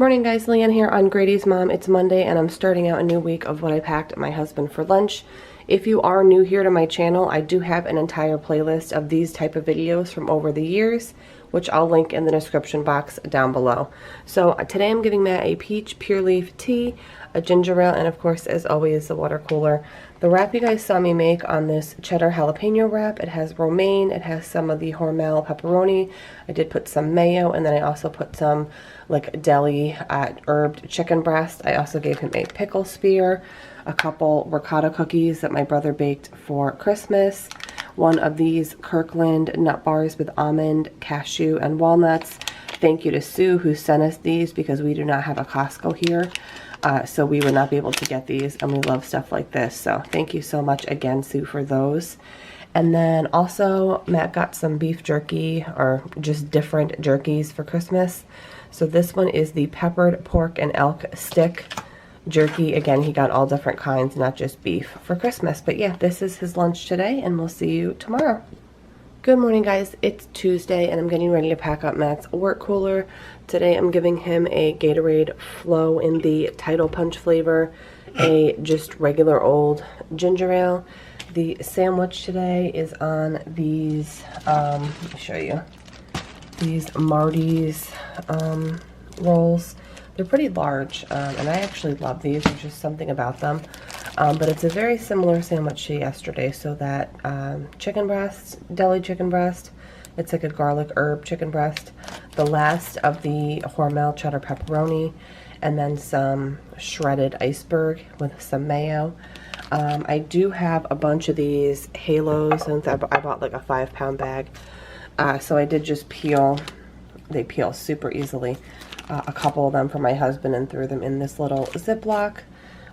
morning guys, Leanne here on Grady's Mom. It's Monday and I'm starting out a new week of what I packed my husband for lunch. If you are new here to my channel, I do have an entire playlist of these type of videos from over the years, which I'll link in the description box down below. So today I'm giving Matt a peach pure leaf tea, a ginger ale, and of course, as always, the water cooler. The wrap you guys saw me make on this cheddar jalapeno wrap, it has romaine, it has some of the Hormel pepperoni, I did put some mayo, and then I also put some like deli herbed chicken breast. I also gave him a pickle spear, a couple ricotta cookies that my brother baked for Christmas, one of these Kirkland nut bars with almond, cashew, and walnuts. Thank you to Sue who sent us these because we do not have a Costco here. So we would not be able to get these, and we love stuff like this. So thank you so much again, Sue, for those. And then also Matt got some beef jerky, or just different jerkies for Christmas. So this one is the peppered pork and elk stick jerky. Again, he got all different kinds, not just beef, for Christmas. But yeah, this is his lunch today, and we'll see you tomorrow. Good morning guys, it's Tuesday and I'm getting ready to pack up Matt's work cooler. Today I'm giving him a Gatorade Flow in the Tidal Punch flavor, a just regular old ginger ale. The sandwich today is on these, let me show you, these Marty's rolls. They're pretty large and I actually love these. There's just something about them. But it's a very similar sandwich to yesterday. So that chicken breast, deli chicken breast, it's like a garlic herb chicken breast, the last of the Hormel cheddar pepperoni, and then some shredded iceberg with some mayo. I do have a bunch of these halos, and I bought like a 5-pound bag. So I did just peel, they peel super easily, a couple of them for my husband and threw them in this little Ziploc.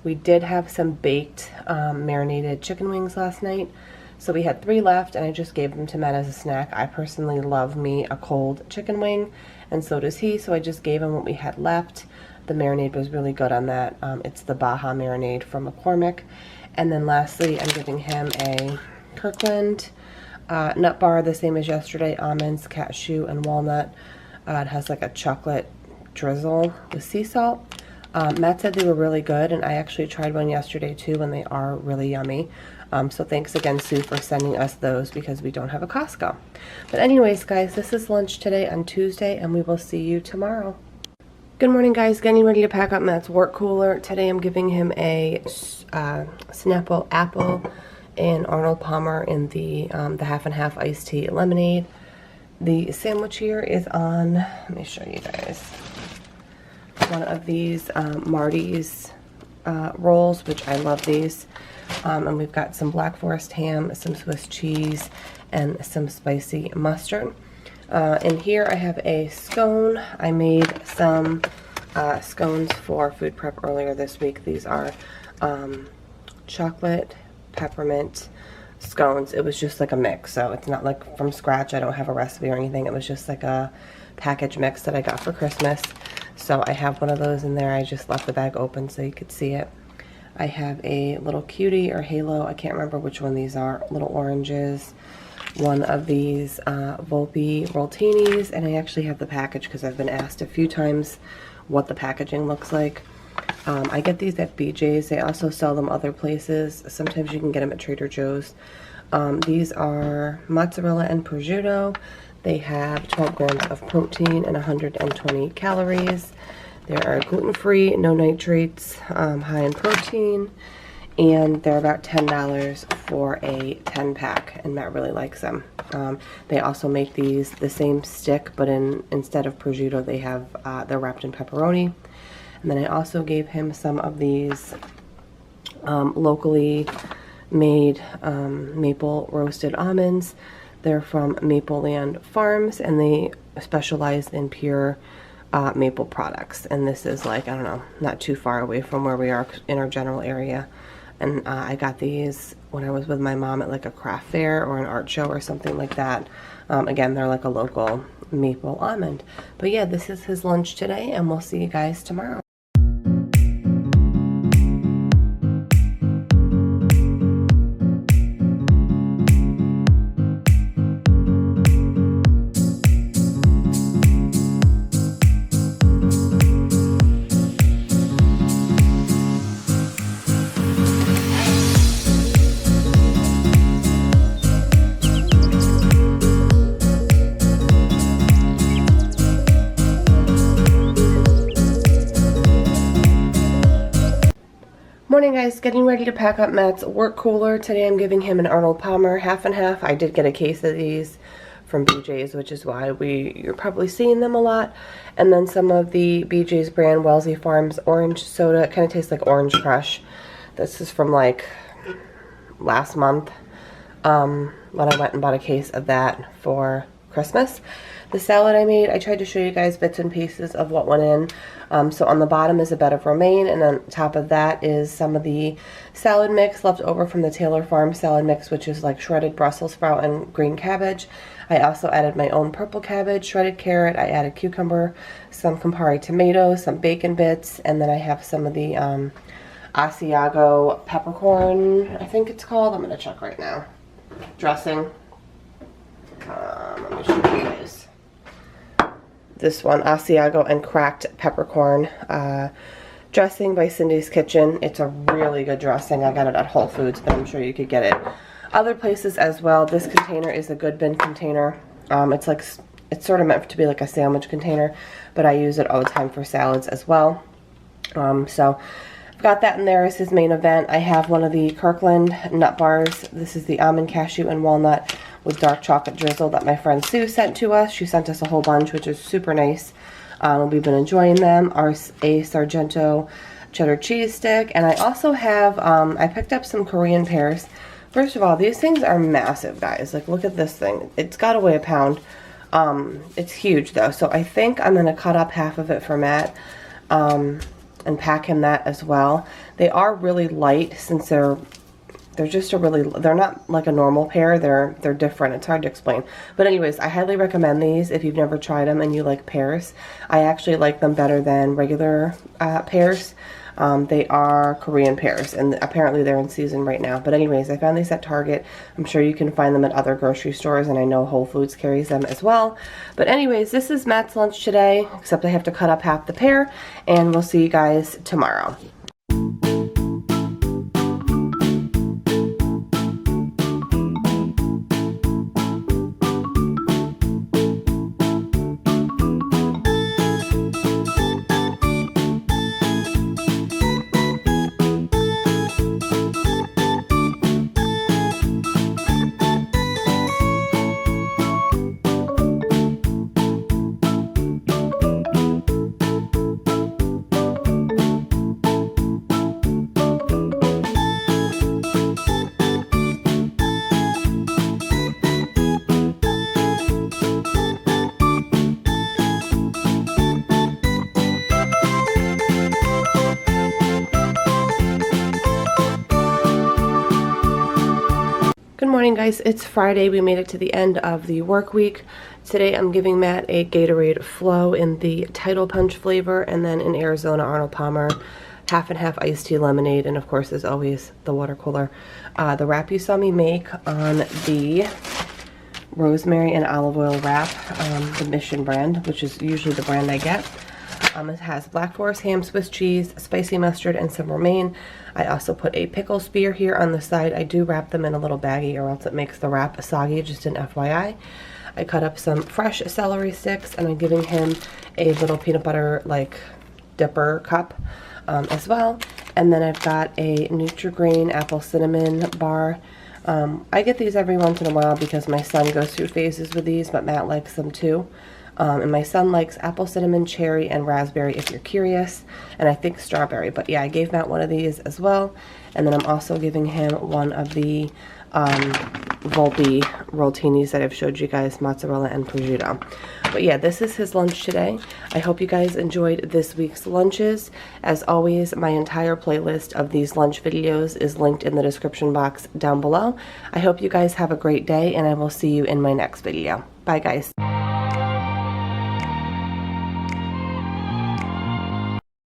We did have some baked marinated chicken wings last night, so we had 3 left, and I just gave them to Matt as a snack. I personally love me a cold chicken wing, and so does he, so I just gave him what we had left. The marinade was really good on that. It's the Baja marinade from McCormick. And then lastly, I'm giving him a Kirkland nut bar, the same as yesterday, almonds, cashew, and walnut. It has like a chocolate drizzle with sea salt. Matt said they were really good, and I actually tried one yesterday too, and they are really yummy. So thanks again, Sue, for sending us those because we don't have a Costco. But anyways, guys, this is lunch today on Tuesday, and we will see you tomorrow. Good morning, guys. Getting ready to pack up Matt's work cooler. Today I'm giving him a Snapple apple and Arnold Palmer in the half and half iced tea lemonade. The sandwich here is on, let me show you guys, one of these Marty's rolls, which I love these. And we've got some Black Forest ham, some Swiss cheese, and some spicy mustard. And here I have a scone. I made some scones for food prep earlier this week. These are chocolate peppermint scones. It was just like a mix, so it's not like from scratch. I don't have a recipe or anything. It was just like a package mix that I got for Christmas. So I have one of those in there. I just left the bag open so you could see it. I have a little cutie or halo. I can't remember which one these are. Little oranges. One of these Volpe Rolltinis. And I actually have the package because I've been asked a few times what the packaging looks like. I get these at BJ's. They also sell them other places. Sometimes you can get them at Trader Joe's. These are mozzarella and prosciutto. They have 12 grams of protein and 120 calories. They are gluten-free, no nitrates, high in protein, and they're about $10 for a 10-pack, and Matt really likes them. They also make these the same stick, but instead of prosciutto, they have they're wrapped in pepperoni. And then I also gave him some of these locally made maple roasted almonds. They're from Maple Land Farms, and they specialize in pure maple products. And this is like, I don't know, not too far away from where we are in our general area. And I got these when I was with my mom at like a craft fair or an art show or something like that. Again, they're like a local maple almond. But yeah, this is his lunch today, and we'll see you guys tomorrow. getting ready to pack up Matt's work cooler. Today I'm giving him an Arnold Palmer half and half. I did get a case of these from BJ's, which is why you're probably seeing them a lot. And then some of the BJ's brand Wellesley Farms orange soda. It kind of tastes like Orange Crush. This is from like last month when I went and bought a case of that for Christmas. The salad I made, I tried to show you guys bits and pieces of what went in. So on the bottom is a bed of romaine, and on top of that is some of the salad mix left over from the Taylor Farm salad mix, which is like shredded Brussels sprout and green cabbage. I also added my own purple cabbage, shredded carrot, I added cucumber, some Campari tomatoes, some bacon bits, and then I have some of the Asiago peppercorn, I think it's called. I'm going to check right now. Dressing. Let me show you guys. This one, Asiago and cracked peppercorn dressing by Cindy's Kitchen. It's a really good dressing. I got it at Whole Foods, but I'm sure you could get it other places as well. This container is a Good Bin container. It's sort of meant to be like a sandwich container, but I use it all the time for salads as well. So I've got that in there as his main event. I have one of the Kirkland nut bars. This is the almond, cashew, and walnut with dark chocolate drizzle that my friend Sue sent to us. She sent us a whole bunch, which is super nice. We've been enjoying them. A Sargento cheddar cheese stick. And I also have, I picked up some Korean pears. First of all, these things are massive, guys. Like, look at this thing. It's got to weigh a pound. It's huge, though. So I think I'm going to cut up half of it for Matt and pack him that as well. They are really light since they're just they're not like a normal pear. They're different. It's hard to explain. But anyways, I highly recommend these if you've never tried them and you like pears. I actually like them better than regular pears. They are Korean pears, and apparently they're in season right now. But anyways, I found these at Target. I'm sure you can find them at other grocery stores, and I know Whole Foods carries them as well. But anyways, this is Matt's lunch today, except I have to cut up half the pear, and we'll see you guys tomorrow. Good morning, guys. It's Friday. We made it to the end of the work week. Today I'm giving Matt a Gatorade Flow in the Tidal Punch flavor, and then in Arizona Arnold Palmer half and half iced tea lemonade, and of course, as always, the water cooler. The wrap you saw me make on the rosemary and olive oil wrap, the Mission brand, which is usually the brand I get. It has Black Forest ham, Swiss cheese, spicy mustard, and some romaine. I also put a pickle spear here on the side. I do wrap them in a little baggie or else it makes the wrap soggy, just an FYI. I cut up some fresh celery sticks, and I'm giving him a little peanut butter like dipper cup as well. And then I've got a Nutri-Grain apple cinnamon bar. I get these every once in a while because my son goes through phases with these, but Matt likes them too. And my son likes apple, cinnamon, cherry, and raspberry if you're curious, and I think strawberry. But yeah, I gave Matt one of these as well. And then I'm also giving him one of the Volpe Roltinis that I've showed you guys, mozzarella and prosciutto. But yeah, this is his lunch today. I hope you guys enjoyed this week's lunches. As always, my entire playlist of these lunch videos is linked in the description box down below. I hope you guys have a great day, and I will see you in my next video. Bye, guys.